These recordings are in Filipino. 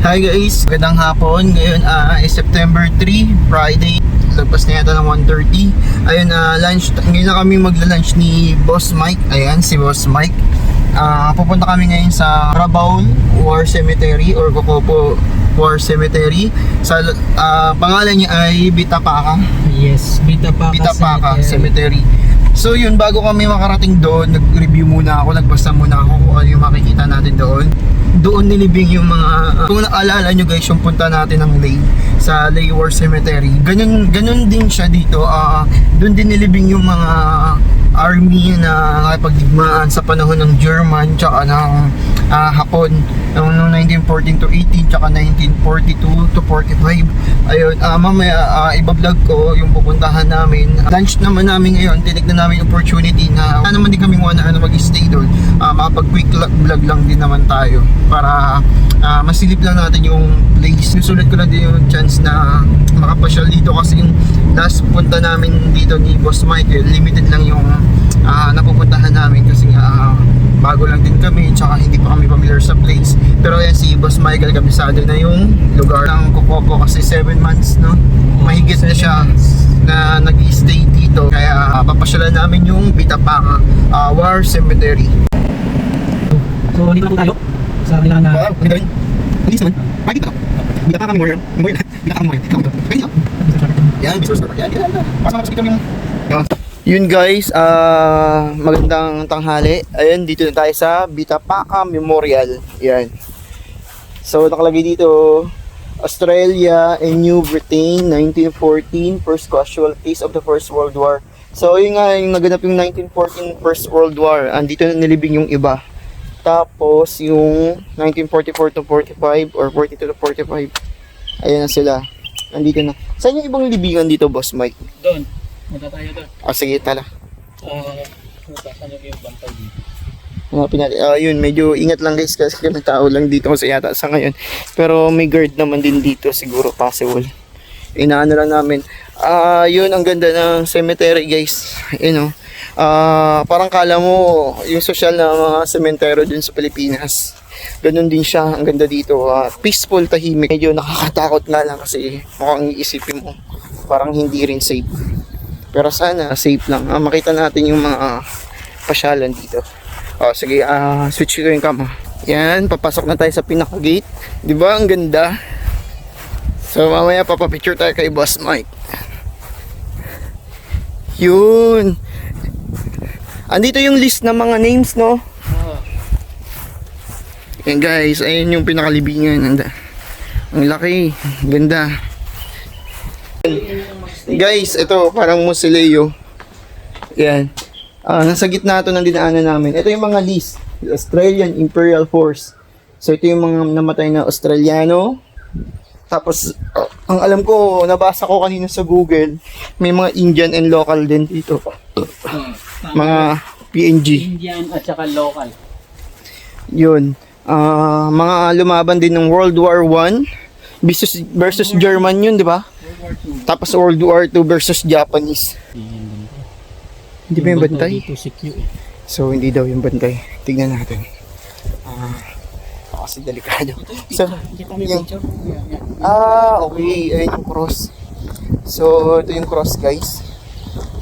Hi guys, magandang hapon. Ngayon is September 3, Friday. Lagpas na yata ng 1:30. Ayun, lunch. Ngayon na kami magla-lunch ni Boss Mike. Ayan, si Boss Mike. Pupunta kami ngayon sa Rabaul War Cemetery or Cocopo War Cemetery. Sa pangalan niya ay Bitapaka. Yes, Bitapaka Cemetery. So yun, bago kami makarating doon, nag-review muna ako, nagbasa muna ako kung ano yung makikita natin doon. Doon nilibing yung mga, kung naalala nyo guys, yung punta natin ng Lay, sa Lay War Cemetery. Ganun din siya dito, doon din nilibing yung mga army na nakipagdigmaan sa panahon ng German tsaka ng Hapon noong 1914 to 18 tsaka 1942 to 45. Ayun, mamaya ibablog ko yung pupuntahan namin. Lunch naman namin ngayon, tinignan namin yung opportunity na naman din kami mag-stay doon. Makapag quick vlog lang din naman tayo para masilip lang natin yung place. Susulat ko lang din yung chance na makapasyal dito kasi yung last punta namin dito ni Boss Michael, limited lang yung napupuntahan namin kasi bago lang din kami tsaka hindi pa kami familiar sa place. Pero yan si Boss Michael, kabisado na yung lugar ng Cocopo kasi 7 months no, mahigit na siya na nag-stay dito, kaya papasyalan namin yung Bitapaka War Cemetery. So, dito na po tayo sa kanila na... Wow, ano gawin? Please naman, party ka. Bitapaka Memorial. Bitapaka Memorial. Kaya yan, Mr. Star. Yan, yan. Pasok kami yung... Yun guys, magandang tanghali. Ayun, dito na tayo sa Bitapaka Memorial. Yan. So, nakalagay dito, Australia and New Britain, 1914, first casualties of the First World War. So, yun nga, yung naganap yung 1914 First World War. Andito na nilibing yung iba. Tapos, yung 1944 to 45 or 42 to 45. Ayan na sila. Andito na. Saan yung ibang libingan dito, Boss Mike? Doon. Punta tayo doon. Sige, tala. Saan yung bantay dito? Hanapin natin. Yun, medyo ingat lang guys kasi may tao lang dito kasi yata sa ngayon. Pero may guard naman din dito, siguro possible. Inaano lang namin. Yun, ang ganda ng cemetery guys. You know, parang kala mo yung social na mga sementeryo dun sa Pilipinas. Ganun din siya, ang ganda dito. Peaceful, tahimik. Medyo nakakatakot nga lang kasi mukhang iisipin mo parang hindi rin safe. Pero sana safe lang. Makita natin yung mga pasyalan dito. Sige, switch ko yung cam. Yan, papasok na tayo sa pinaka-gate. 'Di ba? Ang ganda. So mamaya papapicture tayo kay Boss Mike. Yun. Andito yung list ng mga names, no? Yan guys, ayun yung pinakalibingan. Ang laki, ganda. Guys, ito parang mausoleo. Yan. Nasa gitna ito ng dinaanan namin. Ito yung mga list. The Australian Imperial Force. So ito yung mga namatay na Australiano. Tapos, ang alam ko, nabasa ko kanina sa Google, may mga Indian and local din dito. Mga PNG. Indian at saka local. Yun. Mga lumaban din ng World War I versus German yun, di ba? Tapos World War II versus Japanese. Hindi ba yung bantay? So, hindi daw yung bantay. Tignan natin. Kasi delikado. So, yung, okay. Ayan yung cross. So, ito yung cross, guys.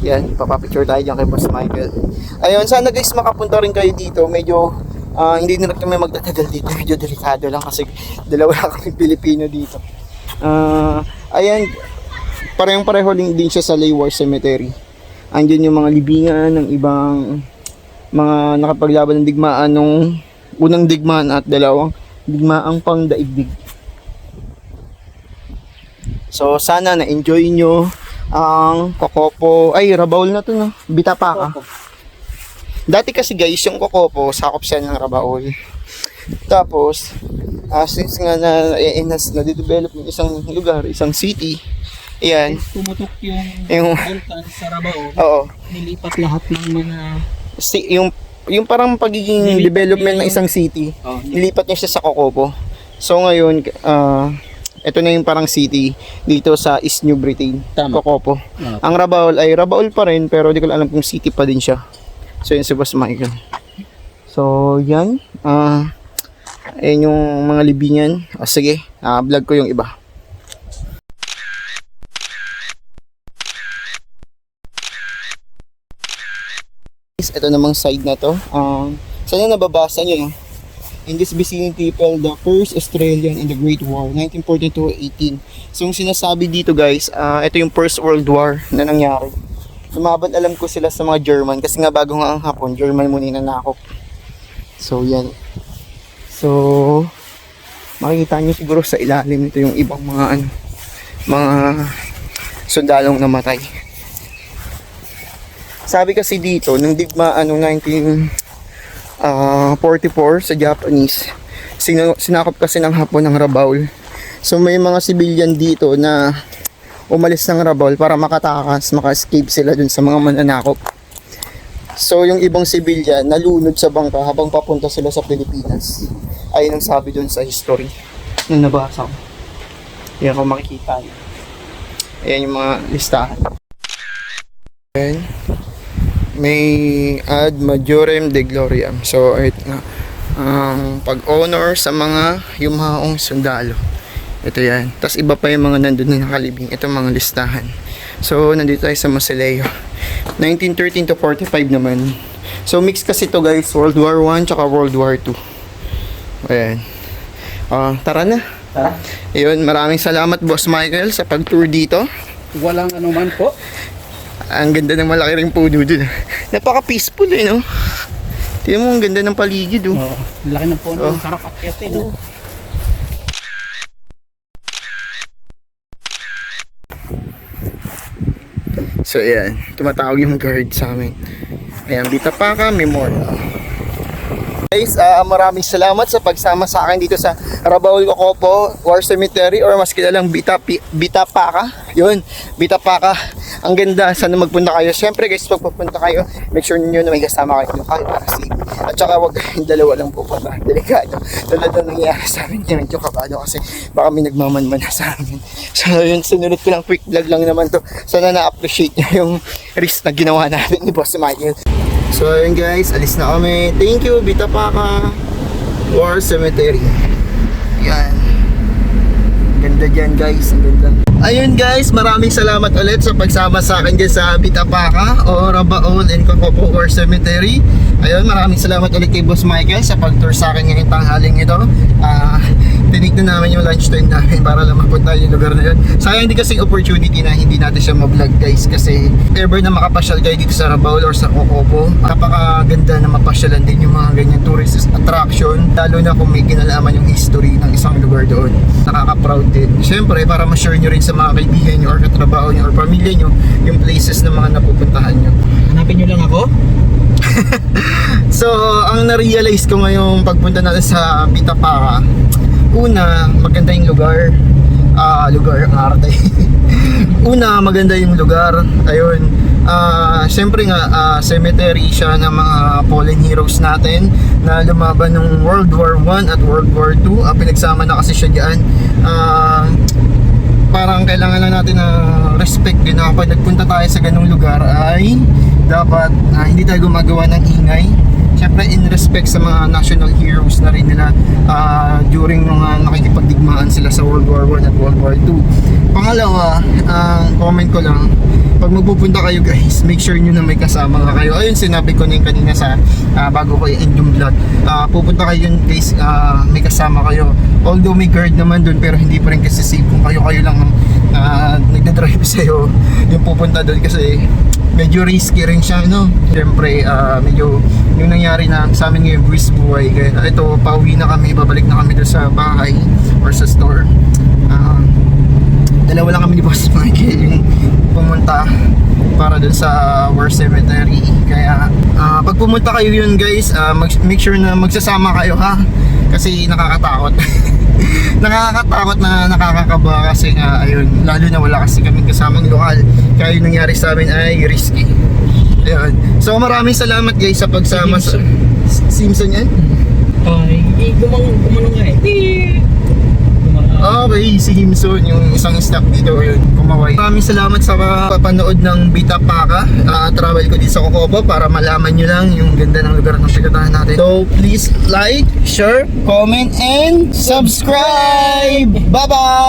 Yan, papapicture tayo dyan kay Boss Michael. Ayun, sana guys makapunta rin kayo dito. Medyo, hindi na kami magtatagal dito. Medyo delikado lang kasi dalawa lang kami Pilipino dito. Ayan, parehong-pareho din siya sa Lay War Cemetery. Andiyan yung mga libingan ng ibang mga nakapaglaban ng digmaan nung unang digmaan at dalawang digmaang pangdaigdig. So sana na-enjoy nyo ang Cocopo. Ay, Rabaul na to, no? Bitapaka. Dati kasi guys, yung Cocopo, sakop siya ng Rabaul. Tapos, since nga na develop yung isang lugar, isang city, ayan. Tumutok yung vulkan sa Rabaul. Oo. Nilipat lahat ng mga... Yung parang pagiging development ng isang city, nilipat niya siya sa Cocopo. So ngayon, ito na yung parang city dito sa East New Britain, Cocopo. Ang Rabaul ay Rabaul pa rin, pero di ko alam kung city pa din siya. So yun si Boss Michael. So yan, Ayan yung mga libingan. O sige, vlog ko yung iba. Ito namang side na to. Sana nababasa nyo, no? In this vicinity fell the first Australian in the Great War, 1942-18. So yung sinasabi dito guys, ito yung First World War na nangyari. Lumaban alam ko sila sa mga German kasi nga bago nga ang Hapon, German muna yung nanakop. So yan. So makikita nyo siguro sa ilalim nito yung ibang mga mga sundalong namatay. Sabi kasi dito, nung digmaan nung 1944 sa Japanese, sinakop kasi ng Hapon ng Rabaul. So may mga civilian dito na umalis ng Rabaul para makatakas, maka-escape sila dun sa mga mananakop. So yung ibang civilian nalunod sa bangka habang papunta sila sa Pilipinas. Ayun ang sabi dun sa history nung nabasa ko. Yan kung makikita nyo. Ayan yung mga listahan. Ayan. May ad majorem de gloriam. So ito nga pag-honor sa mga yumaong sundalo. Ito yan. Tapos iba pa yung mga nandun na nakalibing. Ito mga listahan. So nandito tayo sa Mausoleo. 1913 to 45 naman. So mix kasi to guys, World War 1 tsaka World War 2. Ayan. Tara na. Tara. Ayun, maraming salamat Boss Michael sa pag-tour dito. Walang anuman po. Ang ganda ng malaki ring puno dun. Napaka-peaceful eh, no? Tingnan mo, ang ganda ng paligid, oh. Oo. Laki ng puno. Oh. Sarap akyatin. Oh. So, ayan. Tumatawag yung guard sa amin. Ayan, Bitapaka Memorial. Guys, maraming salamat sa pagsama sa akin dito sa Rabaul Cocopo War Cemetery or mas kilalang Bitapaka. Yun, Bitapaka. Ang ganda, sana magpunta kayo. Siyempre guys, pag pupunta kayo, make sure niyo na may kasama kayo kahit para safe. At saka wag kayong dalawa lang pupunta. Delikado. Tulad na nangyari sa amin, medyo kabado kasi baka may nagmamanman na sa amin. So yun, sinunod ko lang, quick vlog lang naman to. Sana na-appreciate niyo yung risk na ginawa natin ni Boss Michael. So ayun guys, alis na kami. Thank you, Bitapaka War Cemetery. Yan. Ganda dyan guys, ang ganda. Ayun guys, maraming salamat ulit sa pagsama sa akin dyan sa Bitapaka o Rabaul and Cocopo War Cemetery. Ayun, maraming salamat ulit kay Boss Michael sa pag-tour sa akin ngayong tanghaling ito. Tinignan namin yung lunchtime namin para lang mapunta yung lugar na yun. Sayang hindi kasing opportunity na hindi natin siya ma-vlog guys, kasi if ever na makapasyal kayo dito sa Rabaul or sa Cocopo, napakaganda na mapasyalan din yung mga ganyan tourist attraction, lalo na kung may kinalaman yung history ng isang lugar doon. Nakaka-proud din. Siyempre, para ma-share nyo rin sa mga kaibigan nyo or katrabaho nyo or pamilya nyo yung places na mga napupuntahan nyo. Hanapin nyo lang ako. So, ang na-realize ko ngayong pagpunta natin sa Bitapaka, una, maganda yung lugar. Lugar ang arte. Una, maganda yung lugar. Ayun. Siyempre nga, cemetery siya ng mga fallen heroes natin na lumaban ng World War 1 at World War 2. Pinagsama na kasi siya diyan. Parang kailangan na natin na respect din na kapag nagpunta tayo sa ganung lugar ay dapat hindi tayo gumagawa ng ingay. Siyempre in respect sa mga national heroes na rin nila during mga nakikipagdigmaan sila sa World War 1 at World War 2. Pangalawa, comment ko lang, pag magpupunta kayo guys, make sure nyo na may kasama ka kayo. Ayun, sinabi ko na yung kanina sa bago ko i-end yung vlog. Pupunta kayo yun guys, may kasama kayo. Although may guard naman dun, pero hindi pa rin kasi safe kung kayo lang nagdadrive sa'yo yung pupunta dun, kasi medyo risky rin siya, no? Siyempre, medyo yung nangyari na sa amin ngayon, buwis buhay. Kaya ito, pauwi na kami, babalik na kami doon sa bahay or sa store. Dalawa lang kami ni Boss Michael yung pumunta para doon sa War Cemetery. Kaya pag pumunta kayo yun guys, make sure na magsasama kayo ha, kasi nakakatakot. Nakakatakot na nakakakaba kasi ayun, lalo na wala kasi kaming kasamang lokal, kaya yung nangyari sa amin ay risky. Ayun. So maraming salamat guys sa pagsama sa Simpson yan? Ay, gumanong nga eh. kay si Himson, yung isang staff dito, yun, kumaway. Maraming salamat sa papanood ng Bita Paca. Travel ko dito sa Cocobo para malaman nyo lang yung ganda ng lugar ng pinuntahan natin. So please like, share, comment, and subscribe! Bye-bye!